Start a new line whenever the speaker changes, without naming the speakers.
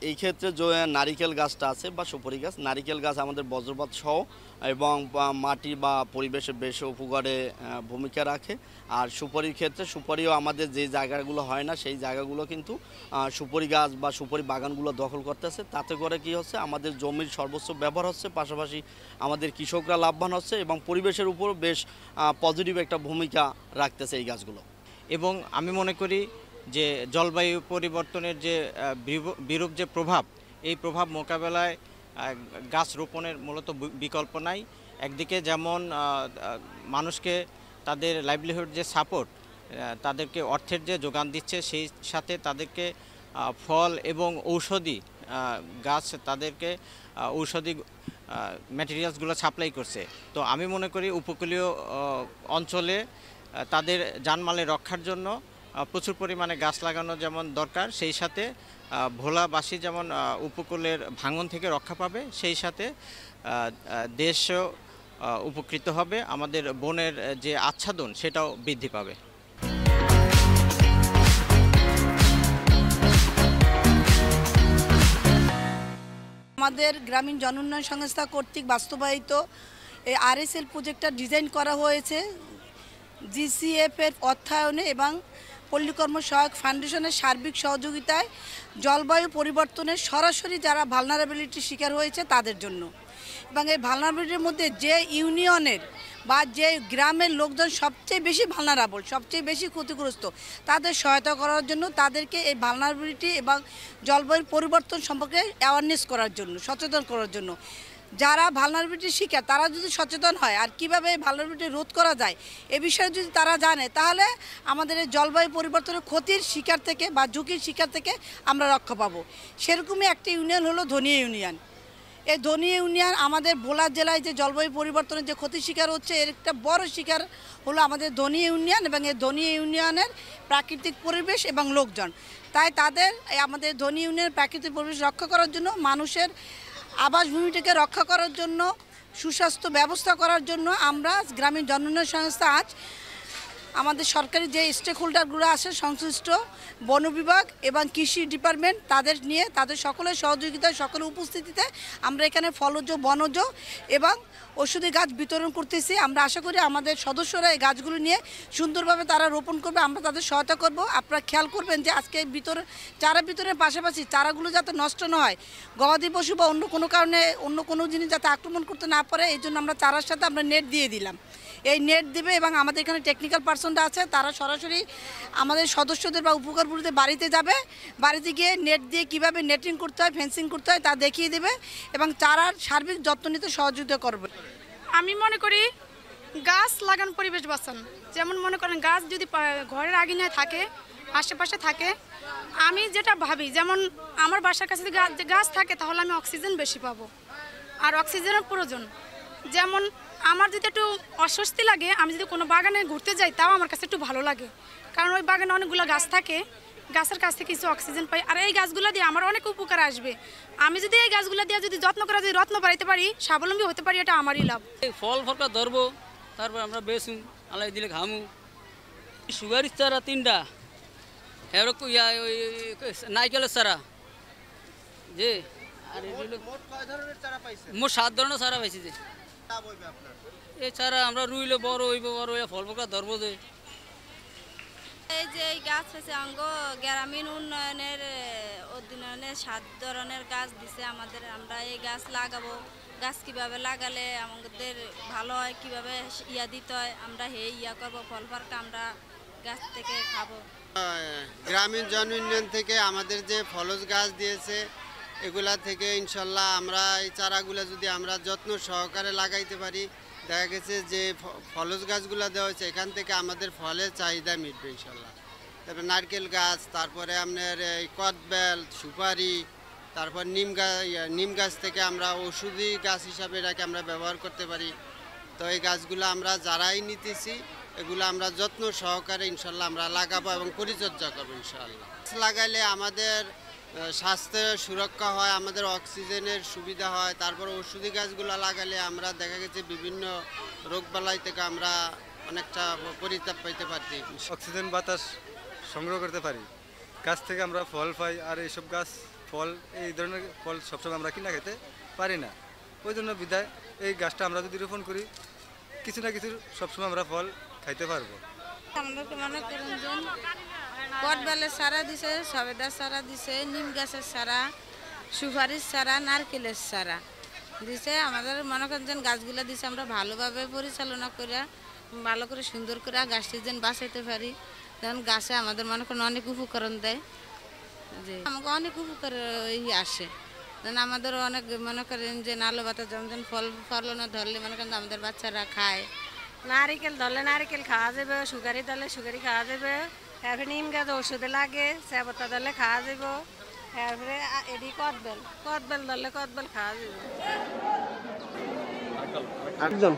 এই ক্ষেত্রে যে নারিকেল গাছটা আছে বা সুপারি গাছ, নারিকেল গাছ আমাদের বজ্রপাত সহ এবং মাটি বা পরিবেশে বেশ উপকারে ভূমিকা রাখে। আর সুপারির ক্ষেত্রে সুপারিও আমাদের যে জায়গাগুলো হয় না সেই জায়গাগুলো কিন্তু সুপারি গাছ বা সুপারি বাগানগুলো দখল করতেছে। তাতে করে কি হচ্ছে, আমাদের জমির সর্বোচ্চ ব্যবহার হচ্ছে, পাশাপাশি আমাদের কৃষকরা লাভবান হচ্ছে এবং পরিবেশের উপর বেশ পজিটিভ একটা ভূমিকা রাখতেছে এই গাছগুলো।
এবং আমি মনে করি যে জলবায়ু পরিবর্তনের যে বিরূপ যে প্রভাব, এই প্রভাব মোকাবেলায় গাছ রোপণের মূলত বিকল্প নাই। একদিকে যেমন মানুষকে তাদের লাইভলিহুড যে সাপোর্ট, তাদেরকে অর্থের যে যোগান দিচ্ছে, সেই সাথে তাদেরকে ফল এবং ঔষধি গাছ, তাদেরকে ঔষধি ম্যাটেরিয়ালসগুলো সাপ্লাই করছে। তো আমি মনে করি উপকূলীয় অঞ্চলে তাদের জানমালের রক্ষার জন্য প্রচুর পরিমাণে গাছ লাগানো যেমন দরকার, সেই সাথে ভোলাবাসী যেমন উপকূলের ভাঙন থেকে রক্ষা পাবে, সেই সাথে দেশও উপকৃত হবে, আমাদের বনের যে আচ্ছাদন সেটাও বৃদ্ধি পাবে।
আমাদের গ্রামীণ জন উন্নয়ন সংস্থা কর্তৃক বাস্তবায়িত এই RSL প্রজেক্টটা ডিজাইন করা হয়েছে GCF এর অর্থায়নে এবং পল্লীকর্ম সহায়ক ফাউন্ডেশনের সার্বিক সহযোগিতায় জলবায়ু পরিবর্তনের সরাসরি যারা ভালনারেবিলিটির শিকার হয়েছে তাদের জন্য। এবং এই ভালনারেবিলিটির মধ্যে যে ইউনিয়নের বা যে গ্রামের লোকজন সবচেয়ে বেশি ভালনারেবল, সবচেয়ে বেশি ক্ষতিগ্রস্ত, তাদের সহায়তা করার জন্য, তাদেরকে এই ভালনারেবিলিটি এবং জলবায়ুর পরিবর্তন সম্পর্কে অ্যাওয়ারনেস করার জন্য, সচেতন করার জন্য। যারা ভালনারেবিলিটির শিকার তারা যদি সচেতন হয় আর কীভাবে ভালনারেবিলিটি রোধ করা যায় এ বিষয়ে যদি তারা জানে, তাহলে আমাদের এই জলবায়ু পরিবর্তনের ক্ষতির শিকার থেকে বা ঝুঁকির শিকার থেকে আমরা রক্ষা পাবো। সেরকমই একটি ইউনিয়ন হলো ধনিয়া ইউনিয়ন। এই ধনিয়া ইউনিয়ন আমাদের ভোলা জেলায় যে জলবায়ু পরিবর্তনের যে ক্ষতির শিকার হচ্ছে, এর একটা বড় শিকার হলো আমাদের ধনিয়া ইউনিয়ন এবং এই ধনিয়া ইউনিয়নের প্রাকৃতিক পরিবেশ এবং লোকজন। তাই তাদের আমাদের ধনিয়া ইউনিয়নের প্রাকৃতিক পরিবেশ রক্ষা করার জন্য, মানুষের আবাসভূমিটিকে রক্ষা করার জন্য, সুস্বাস্থ্য ব্যবস্থা করার জন্য আমরা গ্রামীণ জন উন্নয়ন সংস্থা আজ আমাদের সরকারি যে স্টেক হোল্ডারগুলো আছে, সংশ্লিষ্ট বন বিভাগ এবং কৃষি ডিপার্টমেন্ট, তাদের নিয়ে তাদের সকলের সহযোগিতায়, সকলের উপস্থিতিতে আমরা এখানে ফলজ, বনজ এবং ঔষধি গাছ বিতরণ করতেছি। আমরা আশা করি আমাদের সদস্যরা এই গাছগুলো নিয়ে সুন্দরভাবে তারা রোপণ করবে, আমরা তাদের সহায়তা করব। আপনারা খেয়াল করবেন যে আজকে চারা বিতরণের পাশাপাশি চারাগুলো যাতে নষ্ট না হয়, গবাদি পশু বা অন্য কোনো কারণে অন্য কোনো জিনিস যাতে আক্রমণ করতে না পারে, এই জন্য আমরা চারার সাথে আমরা নেট দিয়ে দিলাম। এই নেট দেবে এবং আমাদের এখানে টেকনিক্যাল পার্সনরা আছে, তারা সরাসরি আমাদের সদস্যদের বা উপকারভোগীদের বাড়িতে যাবে, বাড়িতে গিয়ে নেট দিয়ে কীভাবে নেটিং করতে হয়, ফেন্সিং করতে হয় তা দেখিয়ে দেবে এবং চারার সার্বিক যত্ন নিতে সহযোগিতা করবে।
আমি মনে করি গাছ লাগান, পরিবেশ বাঁচান। যেমন মনে করেন গাছ যদি ঘরের আঙিনায় থাকে, আশেপাশে থাকে, আমি যেটা ভাবি, যেমন আমার বাসার কাছে যদি গাছ থাকে তাহলে আমি অক্সিজেন বেশি পাবো। আর অক্সিজেনের প্রয়োজন, যেমন আমার যদি একটু অস্বস্তি লাগে, আমি যদি কোনো বাগানে ঘুরতে যাই তাও আমার কাছে একটু ভালো লাগে, কারণ ওই বাগানে অনেকগুলো গাছ থাকে, গাছের কাছ থেকে কিছু অক্সিজেন পাই। আর এই গাছগুলো দিয়ে আমার অনেক উপকার আসবে। আমি যদি এই গাছগুলো দিয়ে যদি যত্ন করে যদি রত্ন বাড়াইতে পারি, স্বাবলম্বী হতে পারি, এটা আমারই লাভ।
ফল ফলটা ধরবো, তারপর আমরা বেশি আলাই দিলে খামু। সুগারির চারা 3টা, এরকম নাইকেলের চারা যে, আর মোট 7 ধরনের চারা পাইছি। যে এই চারা আমরা রুইলে বড় হইব, বড় হইয়া ফল ফলটা ধরবো। যে
এই যে এই গাছ আছে অঙ্গ গ্রামীণ উন্নয়নের অধীনে 7 ধরনের গাছ দিছে আমাদের। আমরা এই গাছ লাগাবো, গাছ কিভাবে লাগালে আমাদের ভালো হয়, কিভাবে দিতে হয়, আমরা করবো, ফল ফলটা আমরা গাছ থেকে খাবো।
গ্রামীণ জন উন্নয়ন থেকে আমাদের যে ফলজ গাছ দিয়েছে, এগুলা থেকে ইনশাল্লাহ আমরা এই চারাগুলো যদি আমরা যত্ন সহকারে লাগাইতে পারি, দেখা গেছে যে ফলজ গাছগুলো দেওয়া হয়েছে, এখান থেকে আমাদের ফলের চাহিদা মিটবে ইনশাল্লাহ। তারপর নারকেল গাছ, তারপরে আপনার এই কদবেল, সুপারি, তারপর নিম গাছ থেকে আমরা ওষুধি গাছ হিসাবে এটাকে আমরা ব্যবহার করতে পারি। তো এই গাছগুলো আমরা যারাই নিতেছি, এগুলো আমরা যত্ন সহকারে ইনশাল্লাহ আমরা লাগাবো এবং পরিচর্যা করবো ইনশাল্লাহ। গাছ লাগাইলে আমাদের স্বাস্থ্যের সুরক্ষা হয়, আমাদের অক্সিজেনের সুবিধা হয়। তারপর ওষুধি গাছগুলো লাগালে আমরা দেখা গেছে বিভিন্ন রোগবালাই থেকে আমরা অনেকটা পরিত্রাণ পাইতে পারি।
অক্সিজেন বাতাস সংগ্রহ করতে পারি, গাছ থেকে আমরা ফল পাই। আর এইসব গাছ ফল, এই ধরনের ফল সবসময় আমরা কিনা খেতে পারি না। ওই জন্য বিদায় এই গাছটা আমরা যদি রোপণ করি, কিছু না কিছু সবসময় আমরা ফল খাইতে পারবো।
আমাদেরকে মনে করেন যে কটবেলের চারা দিছে, সবেদার চারা দিছে, নিম গাছের চারা, সুপারির চারা, নারকেলের চারা দিছে। আমাদের মনে করেন যে গাছগুলো দিছে, আমরা ভালোভাবে পরিচালনা করে ভালো করে সুন্দর করে গাছটি যেন বাঁচাইতে পারি। যেমন গাছে আমাদের মনে করেন অনেক উপকরণ দেয়, যে আমাকে অনেক উপকার আসে। যেন আমাদের অনেক মনে করেন যে নালো বাতা যেমন ফল ফলন ধরলে মনে করেন আমাদের বাচ্চারা খায়।
নারিকেল ধরলে নারিকেল খাওয়া যাবে, সুগারি ধরলে সুগারি খাওয়া যাবে, তারপরে নিম গাছ ওষুধে লাগে, চেপতা ধরলে খাওয়া যাব, তারপরে এটি কদবেল ধরলে কদবেল খাওয়া যাবে।
আরেকজন